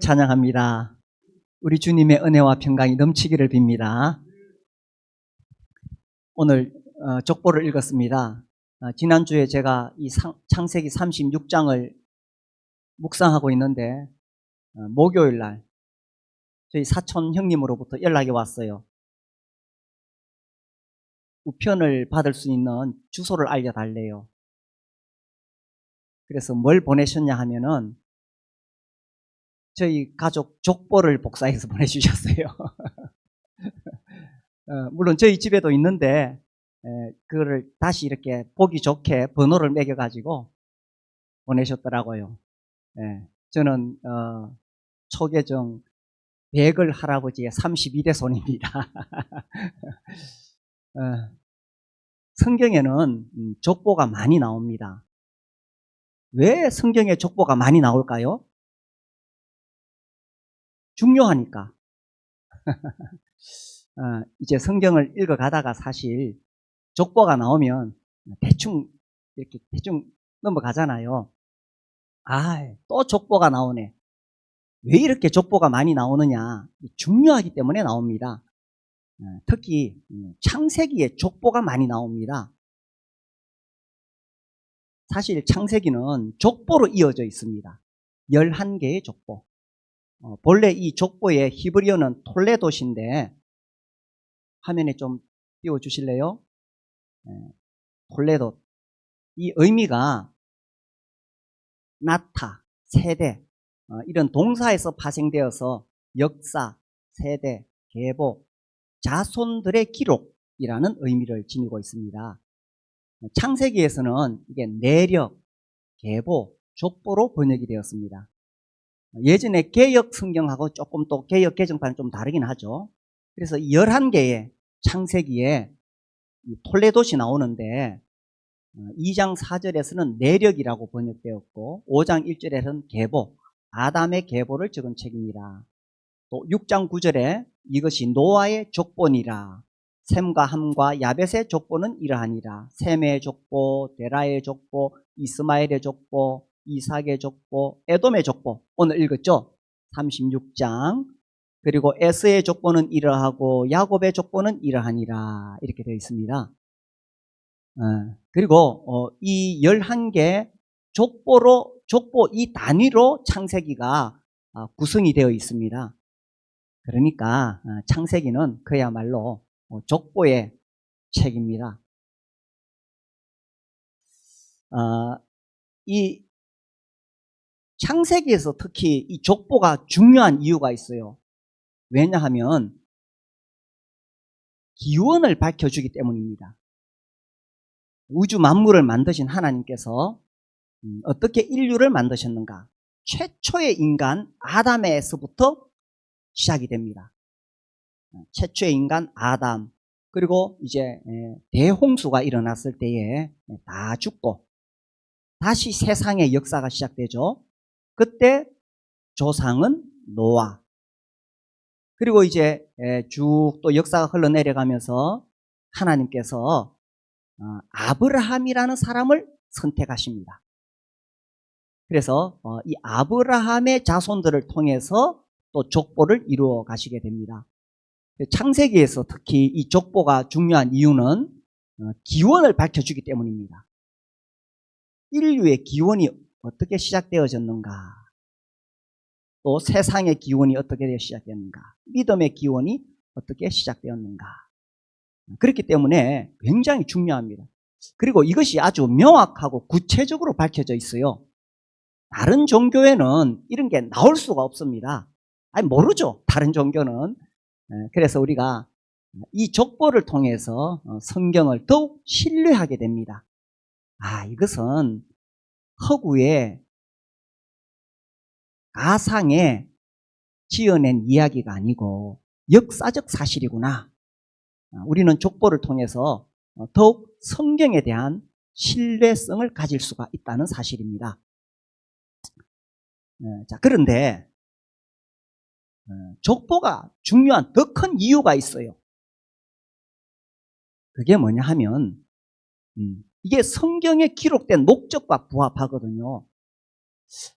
찬양합니다. 우리 주님의 은혜와 평강이 넘치기를 빕니다. 오늘 족보를 읽었습니다. 지난주에 제가 이 창세기 36장을 묵상하고 있는데 목요일 날 저희 사촌 형님으로부터 연락이 왔어요. 우편을 받을 수 있는 주소를 알려달래요. 그래서 뭘 보내셨냐 하면은 저희 가족 족보를 복사해서 보내주셨어요. 물론 저희 집에도 있는데 그거를 다시 이렇게 보기 좋게 번호를 매겨가지고 보내셨더라고요. 저는 초계정 백을 할아버지의 32대 손입니다. 성경에는 족보가 많이 나옵니다. 왜 성경에 족보가 많이 나올까요? 중요하니까. 이제 성경을 읽어가다가 사실 족보가 나오면 대충 넘어가잖아요. 또 족보가 나오네. 왜 이렇게 족보가 많이 나오느냐? 중요하기 때문에 나옵니다. 특히 창세기에 족보가 많이 나옵니다. 사실 창세기는 족보로 이어져 있습니다. 11개의 족보. 본래 이 족보의 히브리어는 톨레도시인데 화면에 좀 띄워주실래요? 톨레도. 이 의미가 나타, 세대 이런 동사에서 파생되어서 역사, 세대, 계보, 자손들의 기록이라는 의미를 지니고 있습니다. 창세기에서는 이게 내력, 계보, 족보로 번역이 되었습니다. 예전에 개역 성경하고 조금 또 개역 개정판은 좀 다르긴 하죠. 그래서 11개의 창세기에 톨레도시 나오는데 2장 4절에서는 내력이라고 번역되었고 5장 1절에서는 계보, 아담의 계보를 적은 책입니다. 또 6장 9절에 이것이 노아의 족보니라. 셈과 함과 야벳의 족보는 이러하니라. 셈의 족보, 데라의 족보, 이스마엘의 족보, 이삭의 족보, 에돔의 족보. 오늘 읽었죠? 36장. 그리고 에스의 족보는 이러하고 야곱의 족보는 이러하니라. 이렇게 되어 있습니다. 그리고 이 11개 족보 이 단위로 창세기가 구성이 되어 있습니다. 그러니까 창세기는 그야말로 족보의 책입니다. 이 창세기에서 특히 이 족보가 중요한 이유가 있어요. 왜냐하면 기원을 밝혀주기 때문입니다. 우주 만물을 만드신 하나님께서 어떻게 인류를 만드셨는가? 최초의 인간 아담에서부터 시작이 됩니다. 최초의 인간 아담, 그리고 이제 대홍수가 일어났을 때에 다 죽고 다시 세상의 역사가 시작되죠. 그때 조상은 노아. 그리고 이제 쭉 또 역사가 흘러내려가면서 하나님께서 아브라함이라는 사람을 선택하십니다. 그래서 이 아브라함의 자손들을 통해서 또 족보를 이루어 가시게 됩니다. 창세기에서 특히 이 족보가 중요한 이유는 기원을 밝혀주기 때문입니다. 인류의 기원이 어떻게 시작되어졌는가, 또 세상의 기원이 어떻게 시작되었는가, 믿음의 기원이 어떻게 시작되었는가. 그렇기 때문에 굉장히 중요합니다. 그리고 이것이 아주 명확하고 구체적으로 밝혀져 있어요. 다른 종교에는 이런 게 나올 수가 없습니다. 모르죠. 다른 종교는. 그래서 우리가 이 족보를 통해서 성경을 더욱 신뢰하게 됩니다. 이것은 허구의 가상에 지어낸 이야기가 아니고 역사적 사실이구나. 우리는 족보를 통해서 더욱 성경에 대한 신뢰성을 가질 수가 있다는 사실입니다. 그런데 족보가 중요한 더 큰 이유가 있어요. 그게 뭐냐 하면 이게 성경에 기록된 목적과 부합하거든요.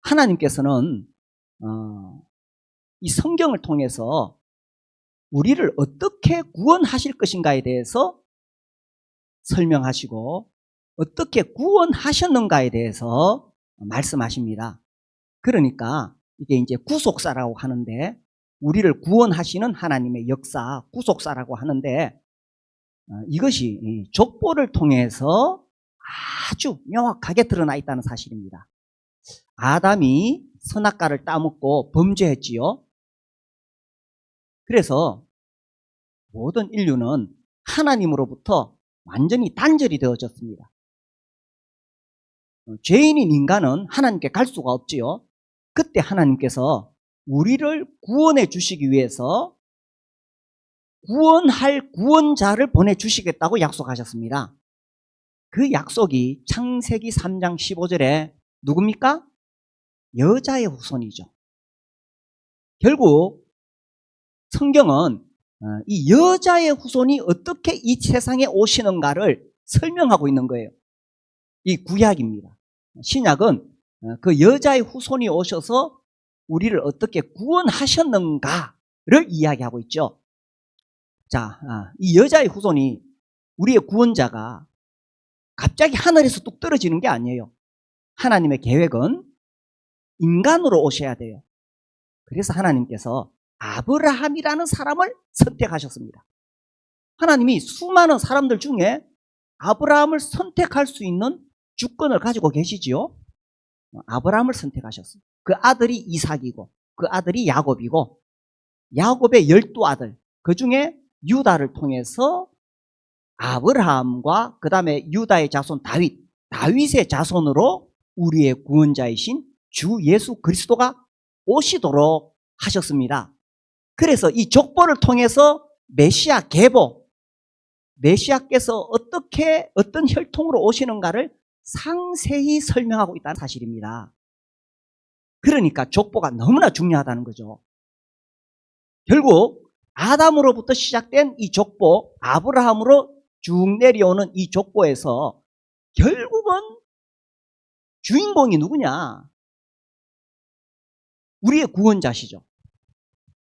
하나님께서는 이 성경을 통해서 우리를 어떻게 구원하실 것인가에 대해서 설명하시고 어떻게 구원하셨는가에 대해서 말씀하십니다. 그러니까 이게 이제 구속사라고 하는데, 우리를 구원하시는 하나님의 역사, 구속사라고 하는데, 이것이 족보를 통해서 아주 명확하게 드러나 있다는 사실입니다. 아담이 선악과를 따먹고 범죄했지요. 그래서 모든 인류는 하나님으로부터 완전히 단절이 되어졌습니다. 죄인인 인간은 하나님께 갈 수가 없지요. 그때 하나님께서 우리를 구원해 주시기 위해서 구원할 구원자를 보내주시겠다고 약속하셨습니다. 그 약속이 창세기 3장 15절에 누굽니까? 여자의 후손이죠. 결국 성경은 이 여자의 후손이 어떻게 이 세상에 오시는가를 설명하고 있는 거예요. 이 구약입니다. 신약은 그 여자의 후손이 오셔서 우리를 어떻게 구원하셨는가를 이야기하고 있죠. 자, 이 여자의 후손이, 우리의 구원자가 갑자기 하늘에서 뚝 떨어지는 게 아니에요. 하나님의 계획은 인간으로 오셔야 돼요. 그래서 하나님께서 아브라함이라는 사람을 선택하셨습니다. 하나님이 수많은 사람들 중에 아브라함을 선택할 수 있는 주권을 가지고 계시지요. 아브라함을 선택하셨어요. 그 아들이 이삭이고 그 아들이 야곱이고, 야곱의 12아들, 그 중에 유다를 통해서 아브라함과 그 다음에 유다의 자손 다윗의 자손으로 우리의 구원자이신 주 예수 그리스도가 오시도록 하셨습니다. 그래서 이 족보를 통해서 메시아 계보, 메시아께서 어떻게 어떤 혈통으로 오시는가를 상세히 설명하고 있다는 사실입니다. 그러니까 족보가 너무나 중요하다는 거죠. 결국 아담으로부터 시작된 이 족보, 아브라함으로 쭉 내려오는 이 족보에서 결국은 주인공이 누구냐? 우리의 구원자시죠.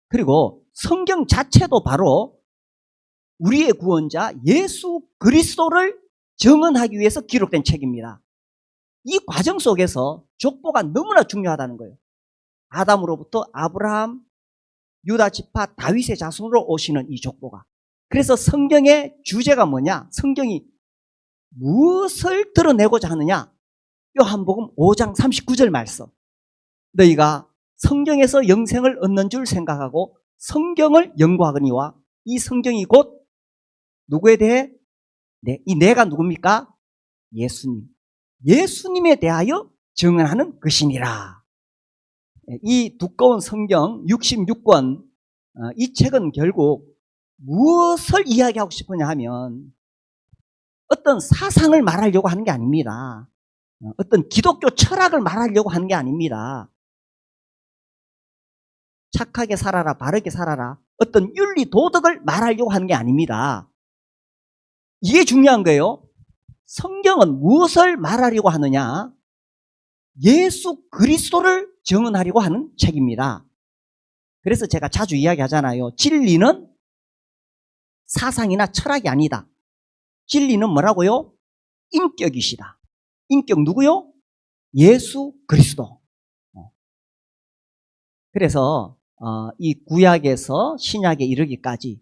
그리고 성경 자체도 바로 우리의 구원자 예수 그리스도를 증언하기 위해서 기록된 책입니다. 이 과정 속에서 족보가 너무나 중요하다는 거예요. 아담으로부터 아브라함, 유다 지파, 다윗의 자손으로 오시는 이 족보가. 그래서 성경의 주제가 뭐냐? 성경이 무엇을 드러내고자 하느냐? 요한복음 5장 39절 말씀. 너희가 성경에서 영생을 얻는 줄 생각하고 성경을 연구하거니와 이 성경이 곧 누구에 대해? 이 내가 누굽니까? 예수님. 예수님에 대하여 증언하는 것이니라. 이 두꺼운 성경 66권, 이 책은 결국 무엇을 이야기하고 싶으냐 하면 어떤 사상을 말하려고 하는 게 아닙니다. 어떤 기독교 철학을 말하려고 하는 게 아닙니다. 착하게 살아라, 바르게 살아라, 어떤 윤리 도덕을 말하려고 하는 게 아닙니다. 이게 중요한 거예요. 성경은 무엇을 말하려고 하느냐? 예수 그리스도를 증언하려고 하는 책입니다. 그래서 제가 자주 이야기하잖아요. 진리는 사상이나 철학이 아니다. 진리는 뭐라고요? 인격이시다. 인격 누구요? 예수 그리스도. 그래서 이 구약에서 신약에 이르기까지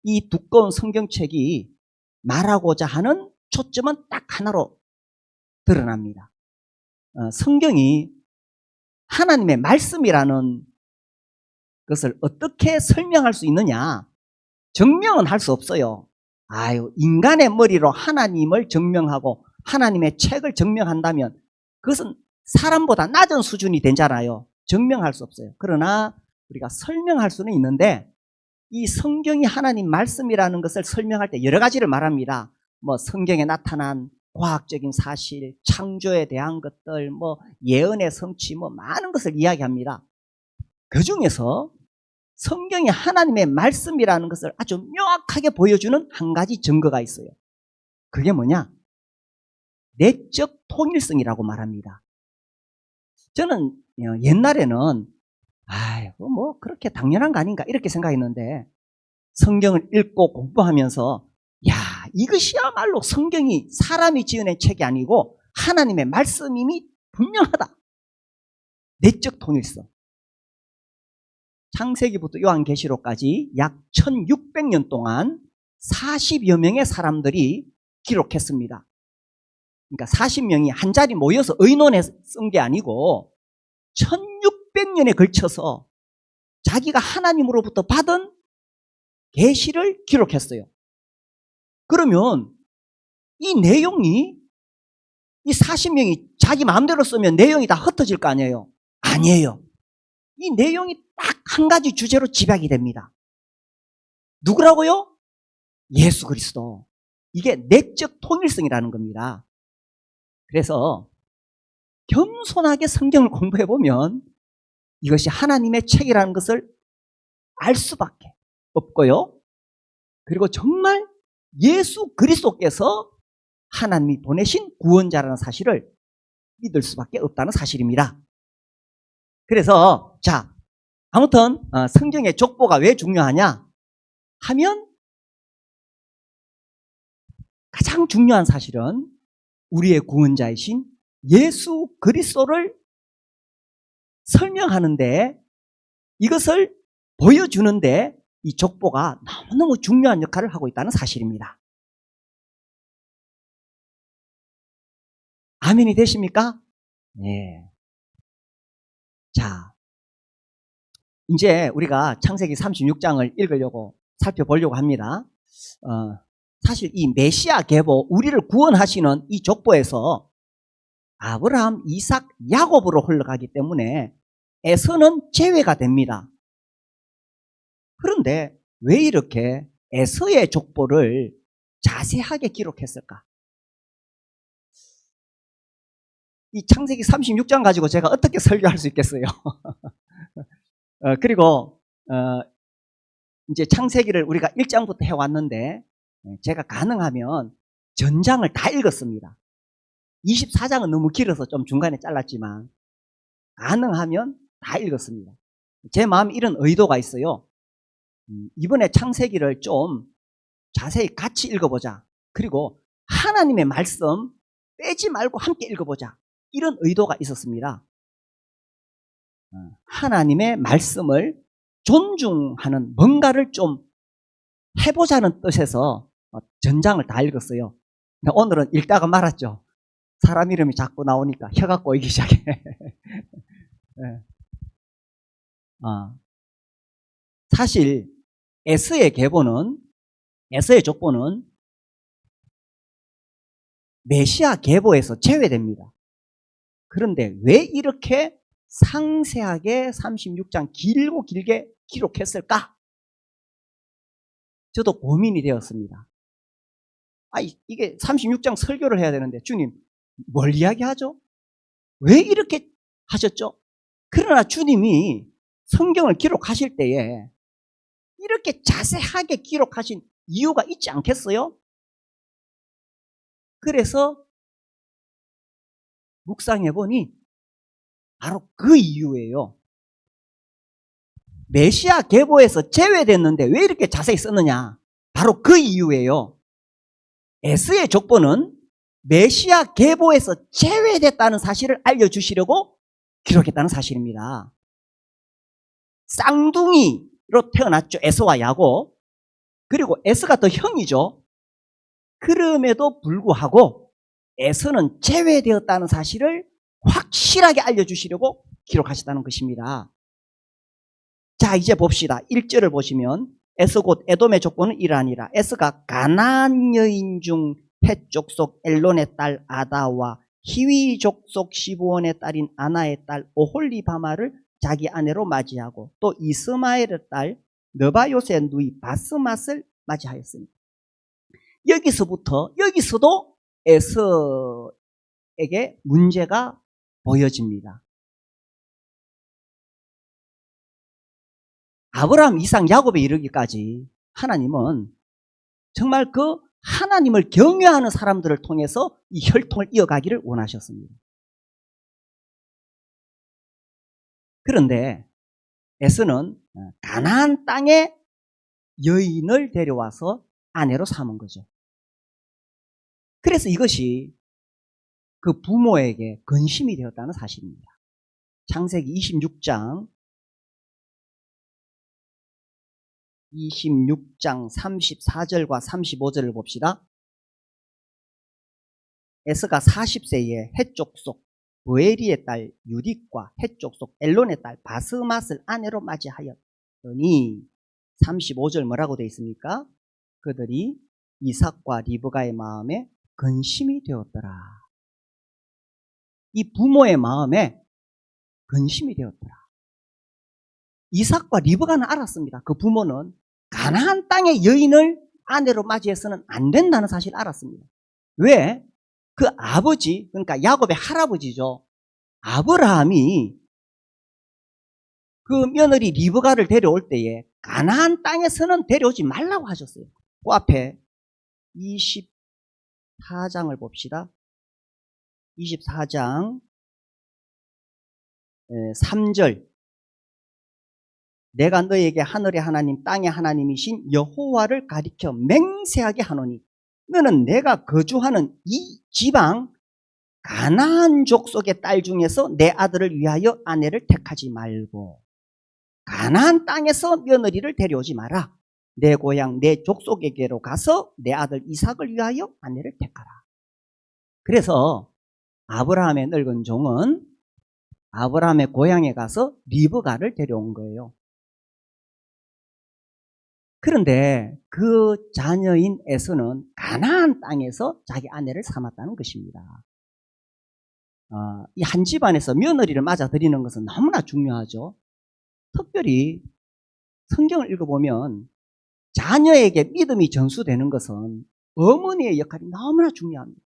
이 두꺼운 성경책이 말하고자 하는 초점은 딱 하나로 드러납니다. 성경이 하나님의 말씀이라는 것을 어떻게 설명할 수 있느냐? 증명은 할 수 없어요. 인간의 머리로 하나님을 증명하고 하나님의 책을 증명한다면 그것은 사람보다 낮은 수준이 되잖아요. 증명할 수 없어요. 그러나 우리가 설명할 수는 있는데, 이 성경이 하나님 말씀이라는 것을 설명할 때 여러 가지를 말합니다. 성경에 나타난 과학적인 사실, 창조에 대한 것들, 예언의 성취, 많은 것을 이야기합니다. 그 중에서 성경이 하나님의 말씀이라는 것을 아주 명확하게 보여주는 한 가지 증거가 있어요. 그게 뭐냐? 내적 통일성이라고 말합니다. 저는 옛날에는 아이고, 뭐, 그렇게 당연한 거 아닌가, 이렇게 생각했는데, 성경을 읽고 공부하면서, 야, 이것이야말로 성경이 사람이 지어낸 책이 아니고, 하나님의 말씀임이 분명하다. 내적 통일성. 창세기부터 요한계시록까지 약 1600년 동안 40여 명의 사람들이 기록했습니다. 그러니까 40명이 한 자리 모여서 의논해서 쓴 게 아니고 1600년에 걸쳐서 자기가 하나님으로부터 받은 계시를 기록했어요. 그러면 이 내용이 이 40명이 자기 마음대로 쓰면 내용이 다 흩어질 거 아니에요? 아니에요. 이 내용이 딱 한 가지 주제로 집약이 됩니다. 누구라고요? 예수 그리스도. 이게 내적 통일성이라는 겁니다. 그래서 겸손하게 성경을 공부해 보면 이것이 하나님의 책이라는 것을 알 수밖에 없고요. 그리고 정말 예수 그리스도께서 하나님이 보내신 구원자라는 사실을 믿을 수밖에 없다는 사실입니다. 그래서 자, 아무튼 성경의 족보가 왜 중요하냐 하면 가장 중요한 사실은 우리의 구원자이신 예수 그리스도를 설명하는데, 이것을 보여주는데 이 족보가 너무너무 중요한 역할을 하고 있다는 사실입니다. 아멘이 되십니까? 네. 자, 이제 우리가 창세기 36장을 읽으려고 살펴보려고 합니다. 사실 이 메시아 계보, 우리를 구원하시는 이 족보에서 아브라함, 이삭, 야곱으로 흘러가기 때문에 에서는 제외가 됩니다. 그런데 왜 이렇게 에서의 족보를 자세하게 기록했을까? 이 창세기 36장 가지고 제가 어떻게 설교할 수 있겠어요? 그리고 이제 창세기를 우리가 1장부터 해왔는데 제가 가능하면 전장을 다 읽었습니다. 24장은 너무 길어서 좀 중간에 잘랐지만 가능하면 다 읽었습니다. 제 마음에 이런 의도가 있어요. 이번에 창세기를 좀 자세히 같이 읽어보자. 그리고 하나님의 말씀 빼지 말고 함께 읽어보자. 이런 의도가 있었습니다. 하나님의 말씀을 존중하는 뭔가를 좀 해보자는 뜻에서 전장을 다 읽었어요. 근데 오늘은 읽다가 말았죠. 사람 이름이 자꾸 나오니까 혀가 꼬이기 시작해. 네. 사실 에서의 족보는 메시아 계보에서 제외됩니다. 그런데 왜 이렇게 상세하게 36장 길고 길게 기록했을까? 저도 고민이 되었습니다. 이게 36장 설교를 해야 되는데 주님 뭘 이야기하죠? 왜 이렇게 하셨죠? 그러나 주님이 성경을 기록하실 때에 이렇게 자세하게 기록하신 이유가 있지 않겠어요? 그래서 묵상해보니 바로 그 이유예요. 메시아 계보에서 제외됐는데 왜 이렇게 자세히 썼느냐? 바로 그 이유예요. 에스의 족보는 메시아 계보에서 제외됐다는 사실을 알려주시려고 기록했다는 사실입니다. 쌍둥이로 태어났죠. 에서와 야곱. 그리고 에서가 더 형이죠. 그럼에도 불구하고 에서는 제외되었다는 사실을 확실하게 알려주시려고 기록하셨다는 것입니다. 자, 이제 봅시다. 1절을 보시면 에서 곧 에돔의 족보는 이러하니라. 에서가 가나안 여인 중 헷 족속 엘론의 딸 아다와 히위 족속 시브온의 딸인 아나의 딸 오홀리바마를 자기 아내로 맞이하고 또 이스마엘의 딸 느바요스의 누이 바스맛을 맞이하였습니다. 여기서도 에서에게 문제가 보여집니다. 아브라함, 이삭, 야곱에 이르기까지 하나님은 정말 그 하나님을 경외하는 사람들을 통해서 이 혈통을 이어가기를 원하셨습니다. 그런데 에서는 가나안 땅에 여인을 데려와서 아내로 삼은 거죠. 그래서 이것이 그 부모에게 근심이 되었다는 사실입니다. 창세기 26장 34절과 35절을 봅시다. 에스가 40세에 헷족 속 브에리의 딸 유딕과 헷족 속 엘론의 딸 바스맛을 아내로 맞이하였더니 35절 뭐라고 되어 있습니까? 그들이 이삭과 리브가의 마음에 근심이 되었더라. 이 부모의 마음에 근심이 되었더라. 이삭과 리브가는 알았습니다. 그 부모는 가나안 땅의 여인을 아내로 맞이해서는 안 된다는 사실을 알았습니다. 왜? 그 아버지, 그러니까 야곱의 할아버지죠. 아브라함이 그 며느리 리브가를 데려올 때에 가나안 땅에서는 데려오지 말라고 하셨어요. 그 앞에 24장을 봅시다. 24장 3절. 내가 너에게 하늘의 하나님 땅의 하나님이신 여호와를 가리켜 맹세하게 하노니 너는 내가 거주하는 이 지방 가나안 족속의 딸 중에서 내 아들을 위하여 아내를 택하지 말고 가나안 땅에서 며느리를 데려오지 마라. 내 고향 내 족속에게로 가서 내 아들 이삭을 위하여 아내를 택하라. 그래서 아브라함의 늙은 종은 아브라함의 고향에 가서 리브가를 데려온 거예요. 그런데 그 자녀인 에서는 가나안 땅에서 자기 아내를 삼았다는 것입니다. 이 한 집안에서 며느리를 맞아들이는 것은 너무나 중요하죠. 특별히 성경을 읽어보면 자녀에게 믿음이 전수되는 것은 어머니의 역할이 너무나 중요합니다.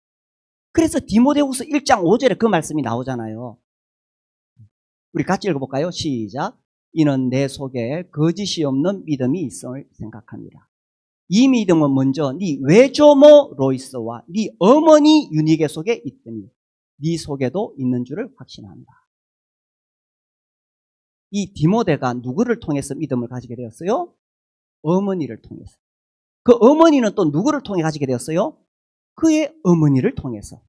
그래서 디모데후서 1장 5절에 그 말씀이 나오잖아요. 우리 같이 읽어볼까요? 시작. 이는 내 속에 거짓이 없는 믿음이 있음을 생각합니다. 이 믿음은 먼저 네 외조모 로이스와 네 어머니 유니게 속에 있더니 네 속에도 있는 줄을 확신한다. 이 디모데가 누구를 통해서 믿음을 가지게 되었어요? 어머니를 통해서. 그 어머니는 또 누구를 통해 가지게 되었어요? 그의 어머니를 통해서.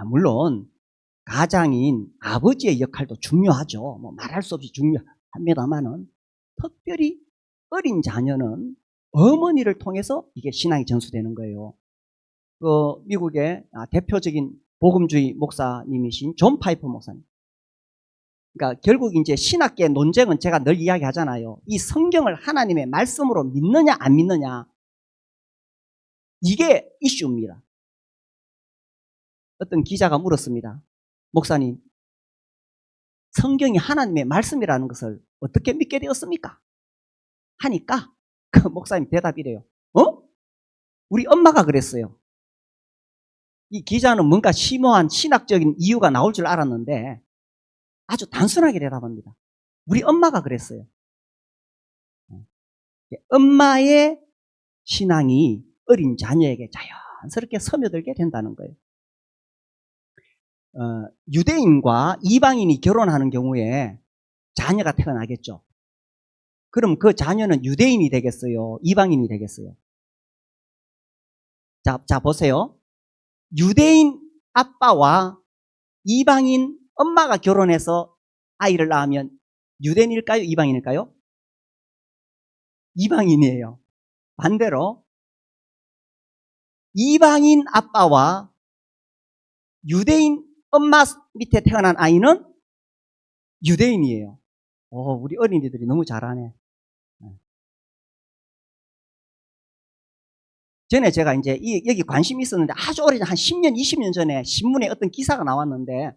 물론 가장인 아버지의 역할도 중요하죠. 뭐 말할 수 없이 중요합니다만은 특별히 어린 자녀는 어머니를 통해서 이게 신앙이 전수되는 거예요. 그 미국의 대표적인 복음주의 목사님이신 존 파이퍼 목사님. 그러니까 결국 이제 신학계 논쟁은 제가 늘 이야기하잖아요. 이 성경을 하나님의 말씀으로 믿느냐 안 믿느냐 이게 이슈입니다. 어떤 기자가 물었습니다. 목사님, 성경이 하나님의 말씀이라는 것을 어떻게 믿게 되었습니까? 하니까 그 목사님 대답이래요. 우리 엄마가 그랬어요. 이 기자는 뭔가 심오한 신학적인 이유가 나올 줄 알았는데 아주 단순하게 대답합니다. 우리 엄마가 그랬어요. 엄마의 신앙이 어린 자녀에게 자연스럽게 스며들게 된다는 거예요. 유대인과 이방인이 결혼하는 경우에 자녀가 태어나겠죠. 그럼 그 자녀는 유대인이 되겠어요? 이방인이 되겠어요? 자 보세요. 유대인 아빠와 이방인 엄마가 결혼해서 아이를 낳으면 유대인일까요? 이방인일까요? 이방인이에요. 반대로 이방인 아빠와 유대인 엄마 밑에 태어난 아이는 유대인이에요. 우리 어린이들이 너무 잘하네. 전에 제가 이제 여기 관심이 있었는데 아주 오래전 한 10년, 20년 전에 신문에 어떤 기사가 나왔는데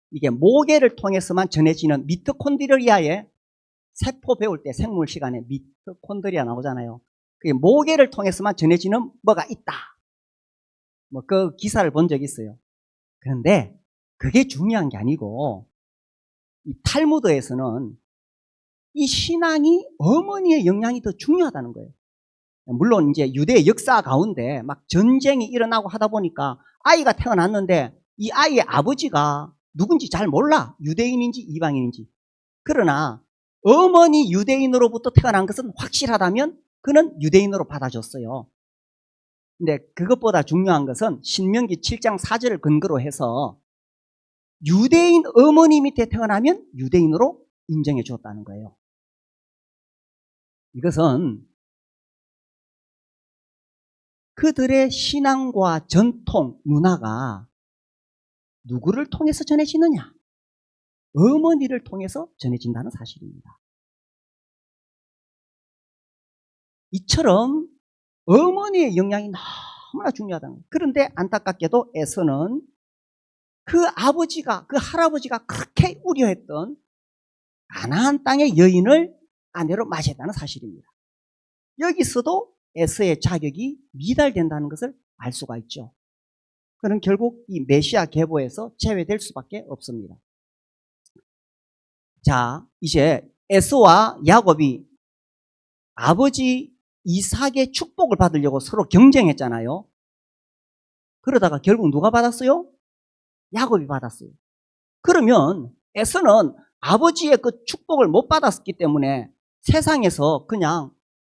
이게 모계를 통해서만 전해지는 미토콘드리아의 세포 배울 때 생물 시간에 미토콘드리아 나오잖아요. 그게 모계를 통해서만 전해지는 뭐가 있다. 뭐 그 기사를 본 적이 있어요. 그런데 그게 중요한 게 아니고 이 탈무드에서는 이 신앙이 어머니의 영향이 더 중요하다는 거예요. 물론 이제 유대의 역사 가운데 막 전쟁이 일어나고 하다 보니까 아이가 태어났는데 이 아이의 아버지가 누군지 잘 몰라. 유대인인지 이방인인지. 그러나 어머니 유대인으로부터 태어난 것은 확실하다면 그는 유대인으로 받아줬어요. 근데 그것보다 중요한 것은 신명기 7장 4절을 근거로 해서 유대인 어머니 밑에 태어나면 유대인으로 인정해 줬다는 거예요. 이것은 그들의 신앙과 전통, 문화가 누구를 통해서 전해지느냐? 어머니를 통해서 전해진다는 사실입니다. 이처럼 어머니의 영향이 너무나 중요하다는 거예요. 그런데 안타깝게도 에서는 그 아버지가, 그 할아버지가 그렇게 우려했던 가나안 땅의 여인을 아내로 맞이했다는 사실입니다. 여기서도 에서의 자격이 미달된다는 것을 알 수가 있죠. 그는 결국 이 메시아 계보에서 제외될 수밖에 없습니다. 자, 이제 에서와 야곱이 아버지 이삭의 축복을 받으려고 서로 경쟁했잖아요. 그러다가 결국 누가 받았어요? 야곱이 받았어요. 그러면 에서는 아버지의 그 축복을 못 받았기 때문에 세상에서 그냥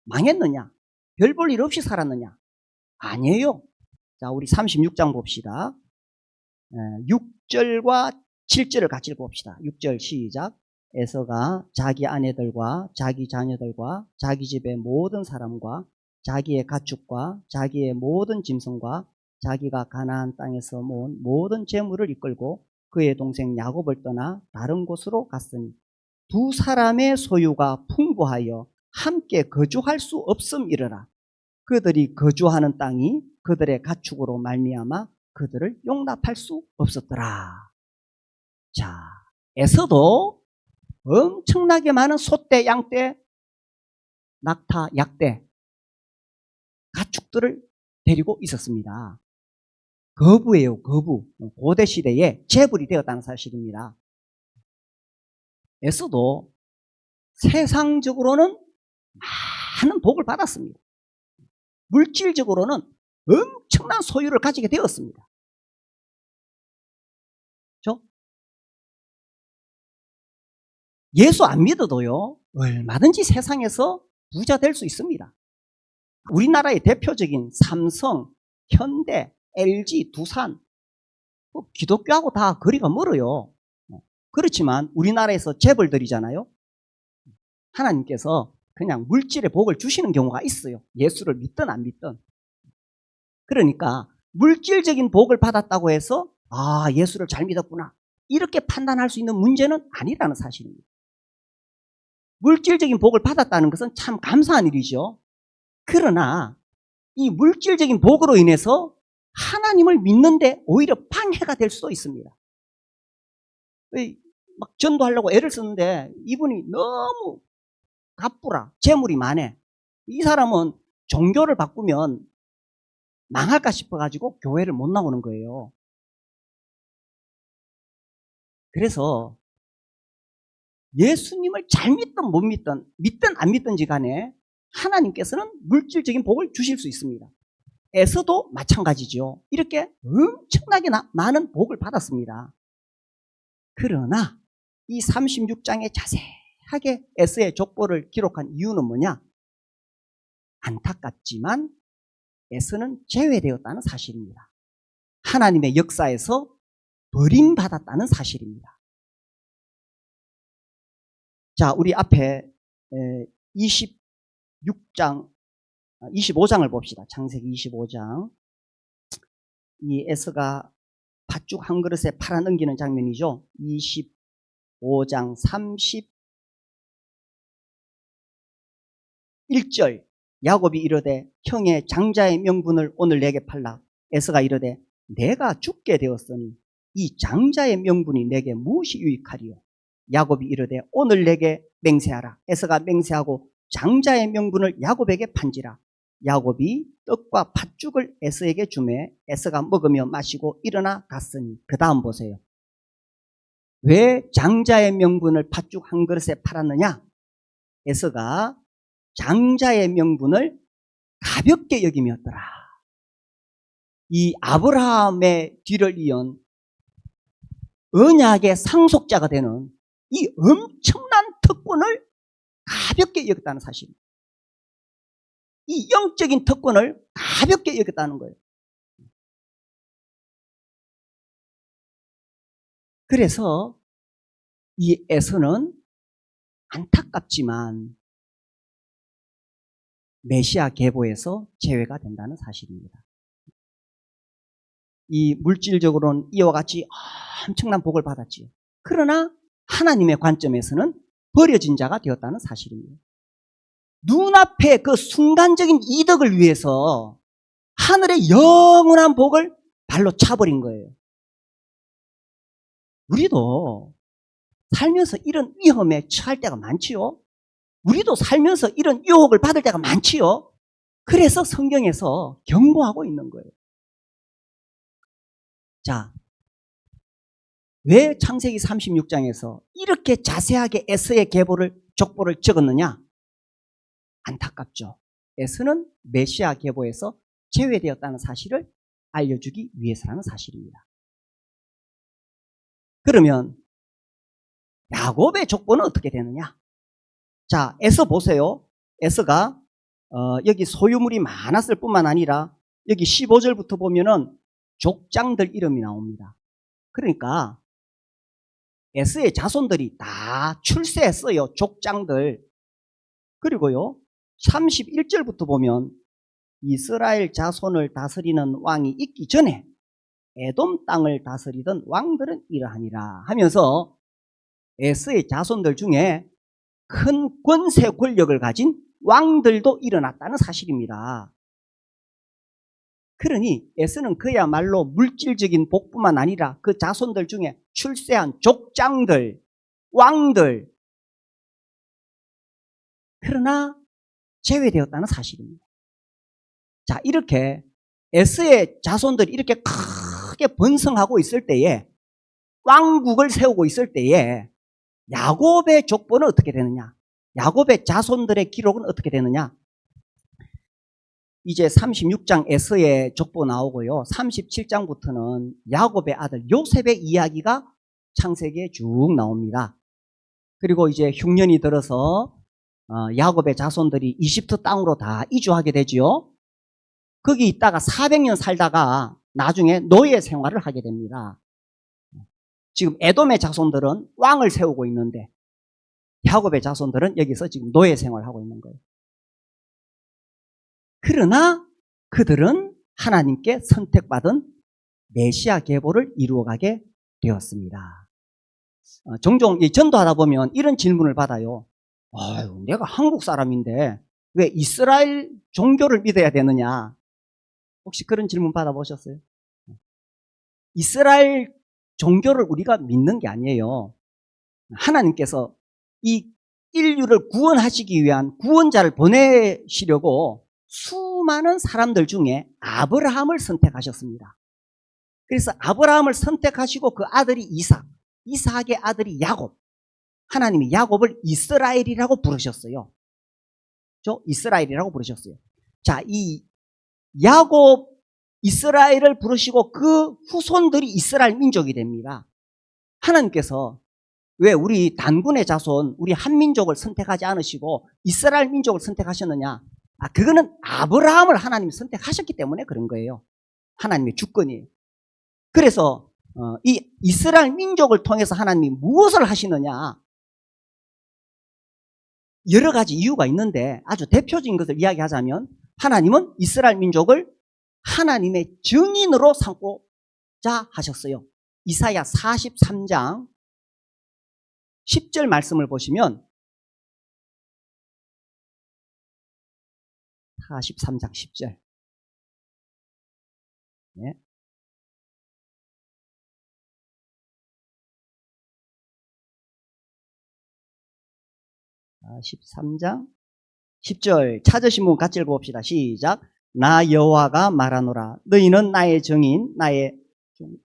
망했느냐? 별 볼 일 없이 살았느냐? 아니에요. 자, 우리 36장 봅시다. 6절과 7절을 같이 읽어봅시다. 6절 시작. 에서가 자기 아내들과 자기 자녀들과 자기 집의 모든 사람과 자기의 가축과 자기의 모든 짐승과 자기가 가나안 땅에서 모은 모든 재물을 이끌고 그의 동생 야곱을 떠나 다른 곳으로 갔으니 두 사람의 소유가 풍부하여 함께 거주할 수 없음이러라. 그들이 거주하는 땅이 그들의 가축으로 말미암아 그들을 용납할 수 없었더라. 자, 에서도 엄청나게 많은 소떼, 양떼, 낙타, 약떼, 가축들을 데리고 있었습니다. 거부예요, 거부. 고대 시대에 재벌이 되었다는 사실입니다. 에서도 세상적으로는 많은 복을 받았습니다. 물질적으로는 엄청난 소유를 가지게 되었습니다. 그렇죠? 예수 안 믿어도요, 얼마든지 세상에서 부자 될 수 있습니다. 우리나라의 대표적인 삼성, 현대, LG, 두산, 기독교하고 다 거리가 멀어요. 그렇지만 우리나라에서 재벌들이잖아요. 하나님께서 그냥 물질의 복을 주시는 경우가 있어요. 예수를 믿든 안 믿든. 그러니까 물질적인 복을 받았다고 해서 아, 예수를 잘 믿었구나, 이렇게 판단할 수 있는 문제는 아니라는 사실입니다. 물질적인 복을 받았다는 것은 참 감사한 일이죠. 그러나 이 물질적인 복으로 인해서 하나님을 믿는데 오히려 방해가 될 수도 있습니다. 막 전도하려고 애를 쓰는데 이분이 너무 갑부라, 재물이 많아. 이 사람은 종교를 바꾸면 망할까 싶어가지고 교회를 못 나오는 거예요. 그래서 예수님을 잘 믿든 못 믿든, 믿든 안 믿든지 간에 하나님께서는 물질적인 복을 주실 수 있습니다. 에서도 마찬가지죠. 이렇게 엄청나게 많은 복을 받았습니다. 그러나 이 36장에 자세하게 에서의 족보를 기록한 이유는 뭐냐? 안타깝지만 에서는 제외되었다는 사실입니다. 하나님의 역사에서 버림받았다는 사실입니다. 자, 우리 앞에 25장을 봅시다. 창세기 25장. 이 에서가 팥죽 한 그릇에 팔아 넘기는 장면이죠. 25장 31절. 야곱이 이르되 형의 장자의 명분을 오늘 내게 팔라. 에서가 이르되 내가 죽게 되었으니 이 장자의 명분이 내게 무엇이 유익하리요? 야곱이 이르되 오늘 내게 맹세하라. 에서가 맹세하고 장자의 명분을 야곱에게 판지라. 야곱이 떡과 팥죽을 에서에게 주매 에서가 먹으며 마시고 일어나 갔으니. 그 다음 보세요. 왜 장자의 명분을 팥죽 한 그릇에 팔았느냐? 에서가 장자의 명분을 가볍게 여김이었더라. 이 아브라함의 뒤를 이은 언약의 상속자가 되는 이 엄청난 특권을 가볍게 여겼다는 사실입니다. 이 영적인 특권을 가볍게 여겼다는 거예요. 그래서 이 에서는 안타깝지만 메시아 계보에서 제외가 된다는 사실입니다. 이 물질적으로는 이와 같이 엄청난 복을 받았지요. 그러나 하나님의 관점에서는 버려진 자가 되었다는 사실입니다. 눈앞에 그 순간적인 이득을 위해서 하늘의 영원한 복을 발로 차버린 거예요. 우리도 살면서 이런 위험에 처할 때가 많지요. 우리도 살면서 이런 유혹을 받을 때가 많지요. 그래서 성경에서 경고하고 있는 거예요. 자, 왜 창세기 36장에서 이렇게 자세하게 에서의 계보를 족보를 적었느냐? 안타깝죠. 에서는 메시아 계보에서 제외되었다는 사실을 알려주기 위해서라는 사실입니다. 그러면 야곱의 족보는 어떻게 되느냐? 자, 에서 보세요. 에서가 여기 소유물이 많았을 뿐만 아니라 여기 15절부터 보면은 족장들 이름이 나옵니다. 그러니까 에서의 자손들이 다 출세했어요. 족장들. 그리고요 31절부터 보면 이스라엘 자손을 다스리는 왕이 있기 전에 에돔 땅을 다스리던 왕들은 이러하니라 하면서 에서의 자손들 중에 큰 권세 권력을 가진 왕들도 일어났다는 사실입니다. 그러니 에서는 그야말로 물질적인 복뿐만 아니라 그 자손들 중에 출세한 족장들, 왕들, 그러나 제외되었다는 사실입니다. 자, 이렇게 에서의 자손들이 이렇게 크게 번성하고 있을 때에, 왕국을 세우고 있을 때에 야곱의 족보는 어떻게 되느냐? 야곱의 자손들의 기록은 어떻게 되느냐? 이제 36장 에서의 족보 나오고요. 37장부터는 야곱의 아들 요셉의 이야기가 창세기에 쭉 나옵니다. 그리고 이제 흉년이 들어서 야곱의 자손들이 이집트 땅으로 다 이주하게 되지요. 거기 있다가 400년 살다가 나중에 노예 생활을 하게 됩니다. 지금 에돔의 자손들은 왕을 세우고 있는데 야곱의 자손들은 여기서 지금 노예 생활을 하고 있는 거예요. 그러나 그들은 하나님께 선택받은 메시아 계보를 이루어가게 되었습니다. 종종 전도하다 보면 이런 질문을 받아요. 아유, 내가 한국 사람인데 왜 이스라엘 종교를 믿어야 되느냐? 혹시 그런 질문 받아보셨어요? 이스라엘 종교를 우리가 믿는 게 아니에요. 하나님께서 이 인류를 구원하시기 위한 구원자를 보내시려고 수많은 사람들 중에 아브라함을 선택하셨습니다. 그래서 아브라함을 선택하시고 그 아들이 이삭, 이삭의 아들이 야곱, 하나님이 야곱을 이스라엘이라고 부르셨어요. 이스라엘이라고 부르셨어요. 자, 이 야곱 이스라엘을 부르시고 그 후손들이 이스라엘 민족이 됩니다. 하나님께서 왜 우리 단군의 자손, 우리 한민족을 선택하지 않으시고 이스라엘 민족을 선택하셨느냐? 그거는 아브라함을 하나님이 선택하셨기 때문에 그런 거예요. 하나님의 주권이에요. 그래서 이 이스라엘 민족을 통해서 하나님이 무엇을 하시느냐? 여러 가지 이유가 있는데 아주 대표적인 것을 이야기하자면 하나님은 이스라엘 민족을 하나님의 증인으로 삼고자 하셨어요. 이사야 43장 10절 말씀을 보시면 43장 10절 네. 아, 13장 10절 찾으신 분 같이 읽어봅시다. 시작. 나 여호와가 말하노라. 너희는 나의 증인, 나의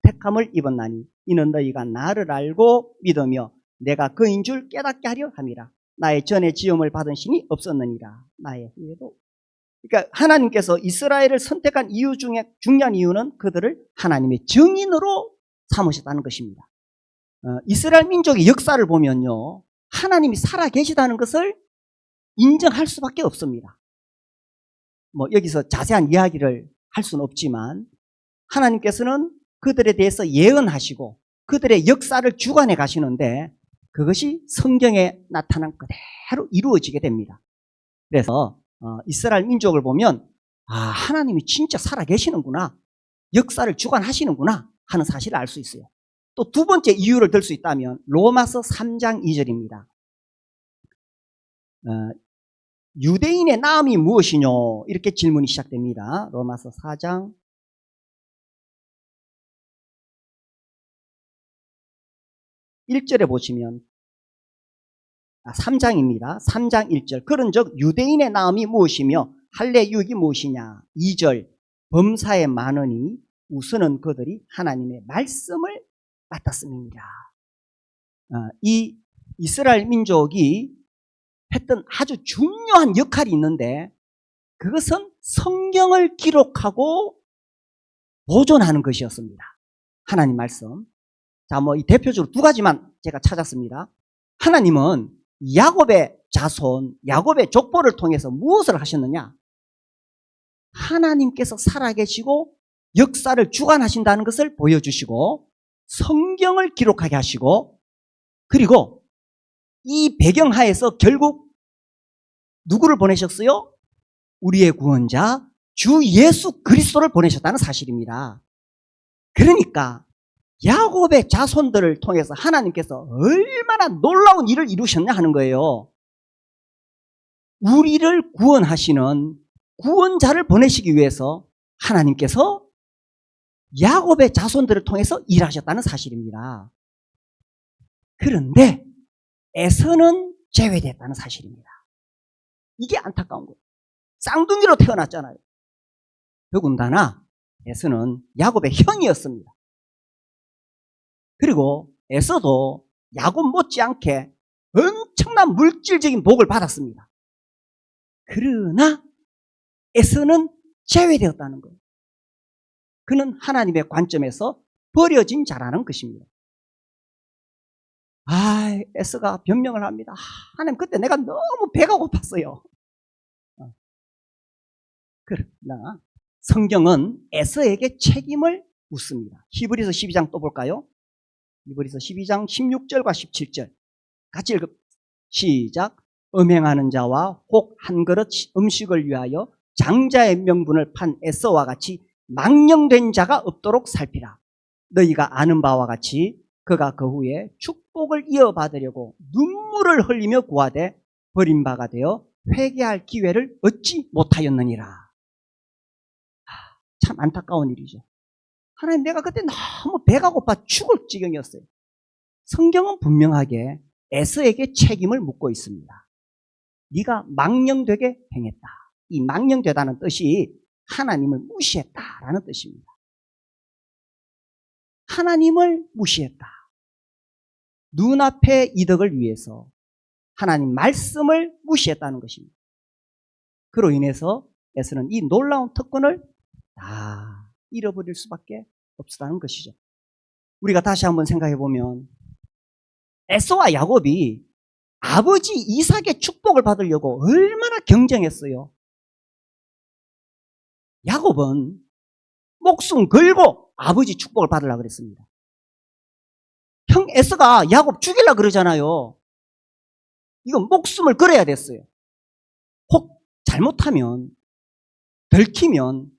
택함을 입었나니 이는 너희가 나를 알고 믿으며 내가 그인 줄 깨닫게 하려 함이라. 나의 전에 지음을 받은 신이 없었느니라. 나의 후에도. 그러니까 하나님께서 이스라엘을 선택한 이유 중에 중요한 이유는 그들을 하나님의 증인으로 삼으셨다는 것입니다. 이스라엘 민족의 역사를 보면요, 하나님이 살아계시다는 것을 인정할 수밖에 없습니다. 뭐 여기서 자세한 이야기를 할 수는 없지만 하나님께서는 그들에 대해서 예언하시고 그들의 역사를 주관해 가시는데 그것이 성경에 나타난 그대로 이루어지게 됩니다. 그래서 이스라엘 민족을 보면 하나님이 진짜 살아계시는구나, 역사를 주관하시는구나 하는 사실을 알 수 있어요. 또 두 번째 이유를 들 수 있다면 로마서 3장 2절입니다. 유대인의 나음이 무엇이뇨? 이렇게 질문이 시작됩니다. 로마서 4장 1절에 보시면 3장입니다. 3장 1절. 그런즉 유대인의 나음이 무엇이며 할례 유익이 무엇이냐? 2절. 범사에 많으니 우선은 그들이 하나님의 말씀을 맡았음이니라. 이 이스라엘 민족이 했던 아주 중요한 역할이 있는데 그것은 성경을 기록하고 보존하는 것이었습니다. 하나님 말씀. 자, 이 대표적으로 두 가지만 제가 찾았습니다. 하나님은 야곱의 자손, 야곱의 족보를 통해서 무엇을 하셨느냐? 하나님께서 살아계시고 역사를 주관하신다는 것을 보여주시고 성경을 기록하게 하시고 그리고 이 배경하에서 결국 누구를 보내셨어요? 우리의 구원자 주 예수 그리스도를 보내셨다는 사실입니다. 그러니까 야곱의 자손들을 통해서 하나님께서 얼마나 놀라운 일을 이루셨냐 하는 거예요. 우리를 구원하시는 구원자를 보내시기 위해서 하나님께서 야곱의 자손들을 통해서 일하셨다는 사실입니다. 그런데 에서는 제외됐다는 사실입니다. 이게 안타까운 거예요. 쌍둥이로 태어났잖아요. 더군다나 에서는 야곱의 형이었습니다. 그리고 에서도 야곱 못지않게 엄청난 물질적인 복을 받았습니다. 그러나 에서는 제외되었다는 거예요. 그는 하나님의 관점에서 버려진 자라는 것입니다. 에서가 변명을 합니다. 하나님, 그때 내가 너무 배가 고팠어요. 그러나 성경은 에서에게 책임을 묻습니다. 히브리서 12장 또 볼까요? 히브리서 12장 16절과 17절 같이 읽어. 시작. 음행하는 자와 혹 한 그릇 음식을 위하여 장자의 명분을 판 에서와 같이 망령된 자가 없도록 살피라. 너희가 아는 바와 같이 그가 그 후에 축복을 이어받으려고 눈물을 흘리며 구하되 버림바가 되어 회개할 기회를 얻지 못하였느니라. 참 안타까운 일이죠. 하나님, 내가 그때 너무 배가 고파 죽을 지경이었어요. 성경은 분명하게 에서에게 책임을 묻고 있습니다. 네가 망령되게 행했다. 이 망령되다는 뜻이 하나님을 무시했다라는 뜻입니다. 하나님을 무시했다. 눈앞의 이득을 위해서 하나님 말씀을 무시했다는 것입니다. 그로 인해서 에서는 이 놀라운 특권을 다 잃어버릴 수밖에 없었다는 것이죠. 우리가 다시 한번 생각해 보면 에서와 야곱이 아버지 이삭의 축복을 받으려고 얼마나 경쟁했어요. 야곱은 목숨 걸고 아버지 축복을 받으려고 그랬습니다. 형 에서가 야곱 죽이려고 그러잖아요. 이건 목숨을 걸어야 됐어요. 혹 잘못하면, 들키면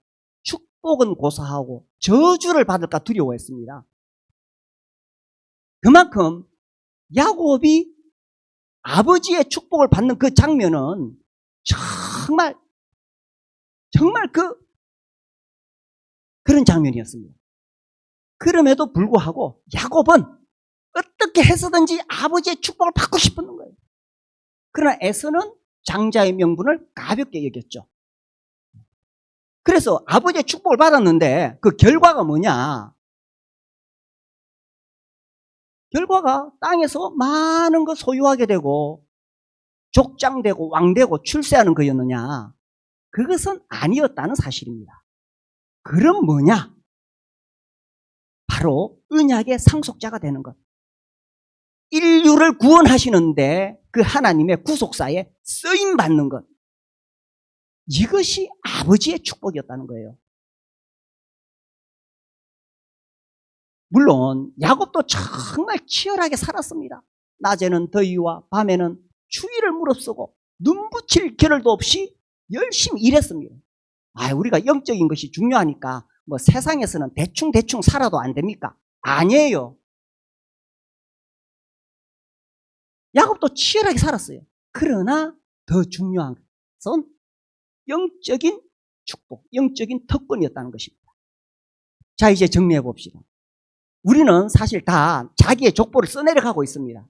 축복은 고사하고 저주를 받을까 두려워했습니다. 그만큼 야곱이 아버지의 축복을 받는 그 장면은 정말 그런 장면이었습니다. 그럼에도 불구하고 야곱은 어떻게 해서든지 아버지의 축복을 받고 싶었는 거예요. 그러나 에서는 장자의 명분을 가볍게 여겼죠. 그래서 아버지의 축복을 받았는데 그 결과가 뭐냐? 결과가 땅에서 많은 거 소유하게 되고 족장되고 왕되고 출세하는 거였느냐? 그것은 아니었다는 사실입니다. 그럼 뭐냐? 바로 언약의 상속자가 되는 것. 인류를 구원하시는데 그 하나님의 구속사에 쓰임 받는 것, 이것이 아버지의 축복이었다는 거예요. 물론 야곱도 정말 치열하게 살았습니다. 낮에는 더위와 밤에는 추위를 무릅쓰고 눈 붙일 겨를도 없이 열심히 일했습니다. 우리가 영적인 것이 중요하니까 뭐 세상에서는 대충 살아도 안 됩니까? 아니에요. 야곱도 치열하게 살았어요. 그러나 더 중요한 것은 영적인 축복, 영적인 특권이었다는 것입니다. 자, 이제 정리해 봅시다. 우리는 사실 다 자기의 족보를 써내려가고 있습니다.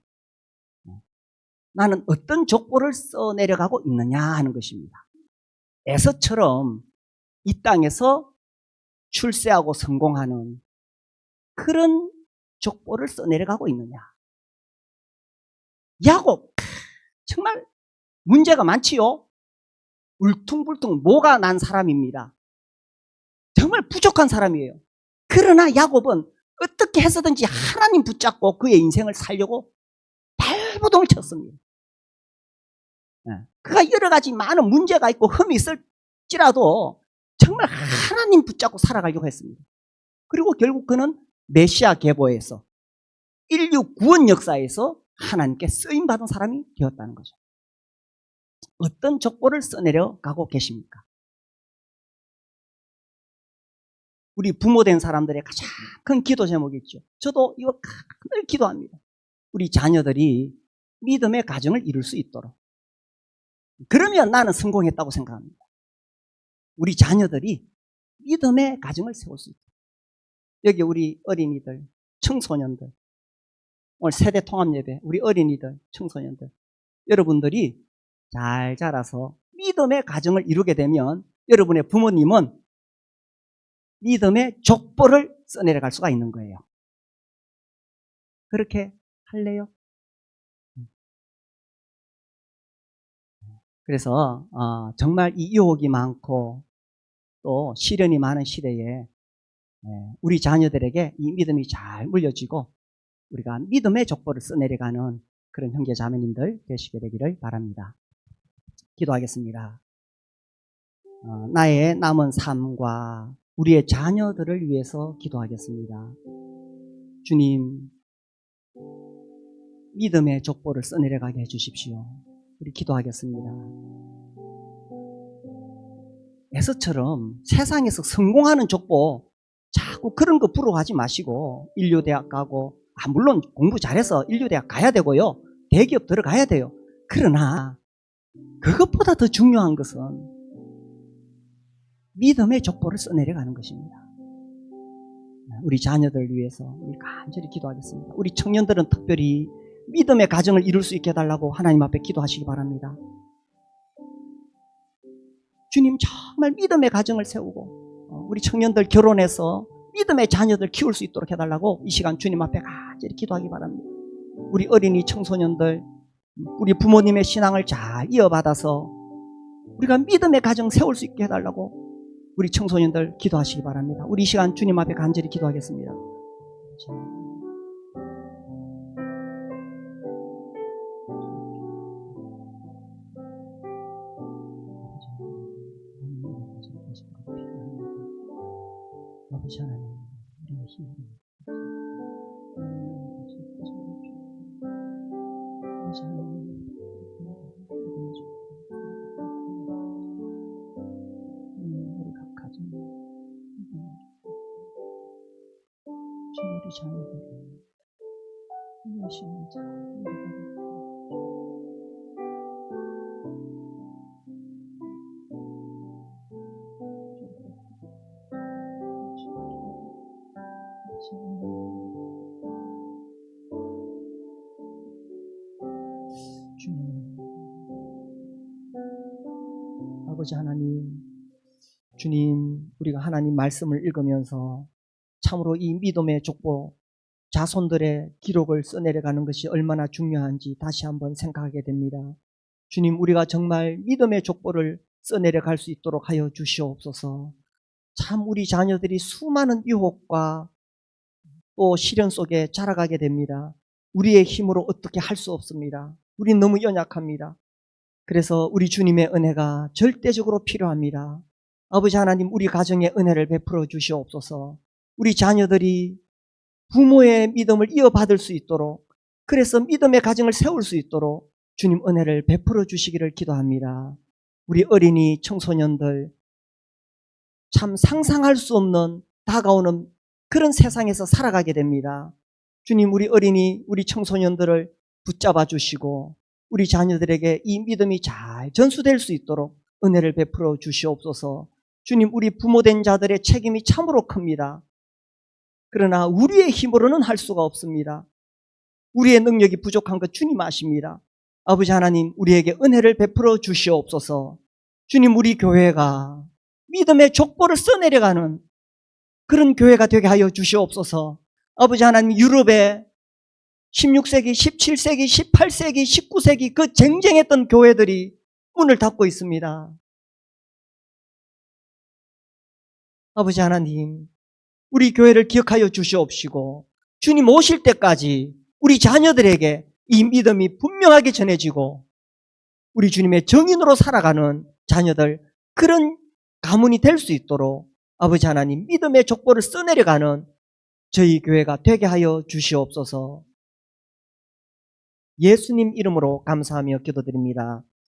나는 어떤 족보를 써내려가고 있느냐 하는 것입니다. 에서처럼 이 땅에서 출세하고 성공하는 그런 족보를 써내려가고 있느냐. 야곱 정말 문제가 많지요. 울퉁불퉁 모가 난 사람입니다. 정말 부족한 사람이에요. 그러나 야곱은 어떻게 해서든지 하나님 붙잡고 그의 인생을 살려고 발버둥을 쳤습니다. 그가 여러 가지 많은 문제가 있고 흠이 있을지라도 정말 하나님 붙잡고 살아가려고 했습니다. 그리고 결국 그는 메시아 계보에서 인류 구원 역사에서 하나님께 쓰임받은 사람이 되었다는 거죠. 어떤 족보를 써내려가고 계십니까? 우리 부모된 사람들의 가장 큰 기도 제목이 있죠. 저도 이거 늘 기도합니다. 우리 자녀들이 믿음의 가정을 이룰 수 있도록. 그러면 나는 성공했다고 생각합니다. 우리 자녀들이 믿음의 가정을 세울 수 있도록. 여기 우리 어린이들, 청소년들, 오늘 세대 통합예배, 우리 어린이들, 청소년들, 여러분들이 잘 자라서 믿음의 가정을 이루게 되면 여러분의 부모님은 믿음의 족보를 써내려갈 수가 있는 거예요. 그렇게 할래요? 그래서 정말 이 유혹이 많고 또 시련이 많은 시대에 우리 자녀들에게 이 믿음이 잘 물려지고 우리가 믿음의 족보를 써내려가는 그런 형제 자매님들 되시게 되기를 바랍니다. 기도하겠습니다. 나의 남은 삶과 우리의 자녀들을 위해서 기도하겠습니다. 주님, 믿음의 족보를 써내려가게 해주십시오. 우리 기도하겠습니다. 에서처럼 세상에서 성공하는 족보 자꾸 그런 거 부러워하지 마시고 인류대학 가고 물론 공부 잘해서 인류대학 가야 되고요. 대기업 들어가야 돼요. 그러나 그것보다 더 중요한 것은 믿음의 족보를 써내려가는 것입니다. 우리 자녀들을 위해서 우리 간절히 기도하겠습니다. 우리 청년들은 특별히 믿음의 가정을 이룰 수 있게 해달라고 하나님 앞에 기도하시기 바랍니다. 주님, 정말 믿음의 가정을 세우고 우리 청년들 결혼해서 믿음의 자녀들 키울 수 있도록 해달라고 이 시간 주님 앞에 간절히 기도하기 바랍니다. 우리 어린이 청소년들, 우리 부모님의 신앙을 잘 이어받아서 우리가 믿음의 가정 세울 수 있게 해달라고 우리 청소년들 기도하시기 바랍니다. 우리 이 시간 주님 앞에 간절히 기도하겠습니다. 아버지 하나님, 우리의 힘을 우리 각 가정, 우리 자녀들이 열심히 잘 주님, 아버지 하나님, 주님, 우리가 하나님 말씀을 읽으면서 참으로 이 믿음의 족보, 자손들의 기록을 써내려가는 것이 얼마나 중요한지 다시 한번 생각하게 됩니다. 주님, 우리가 정말 믿음의 족보를 써내려갈 수 있도록 하여 주시옵소서. 참 우리 자녀들이 수많은 유혹과 또 시련 속에 자라가게 됩니다. 우리의 힘으로 어떻게 할 수 없습니다. 우린 너무 연약합니다. 그래서 우리 주님의 은혜가 절대적으로 필요합니다. 아버지 하나님, 우리 가정에 은혜를 베풀어 주시옵소서. 우리 자녀들이 부모의 믿음을 이어받을 수 있도록, 그래서 믿음의 가정을 세울 수 있도록 주님 은혜를 베풀어 주시기를 기도합니다. 우리 어린이 청소년들 참 상상할 수 없는 다가오는 그런 세상에서 살아가게 됩니다. 주님, 우리 어린이, 우리 청소년들을 붙잡아 주시고 우리 자녀들에게 이 믿음이 잘 전수될 수 있도록 은혜를 베풀어 주시옵소서. 주님, 우리 부모된 자들의 책임이 참으로 큽니다. 그러나 우리의 힘으로는 할 수가 없습니다. 우리의 능력이 부족한 것 주님 아십니다. 아버지 하나님, 우리에게 은혜를 베풀어 주시옵소서. 주님, 우리 교회가 믿음의 족보를 써내려가는 그런 교회가 되게 하여 주시옵소서. 아버지 하나님, 유럽의 16세기, 17세기, 18세기, 19세기 그 쟁쟁했던 교회들이 문을 닫고 있습니다. 아버지 하나님, 우리 교회를 기억하여 주시옵시고 주님 오실 때까지 우리 자녀들에게 이 믿음이 분명하게 전해지고 우리 주님의 정인으로 살아가는 자녀들, 그런 가문이 될 수 있도록 아버지 하나님, 믿음의 족보를 써내려가는 저희 교회가 되게 하여 주시옵소서. 예수님 이름으로 감사하며 기도드립니다.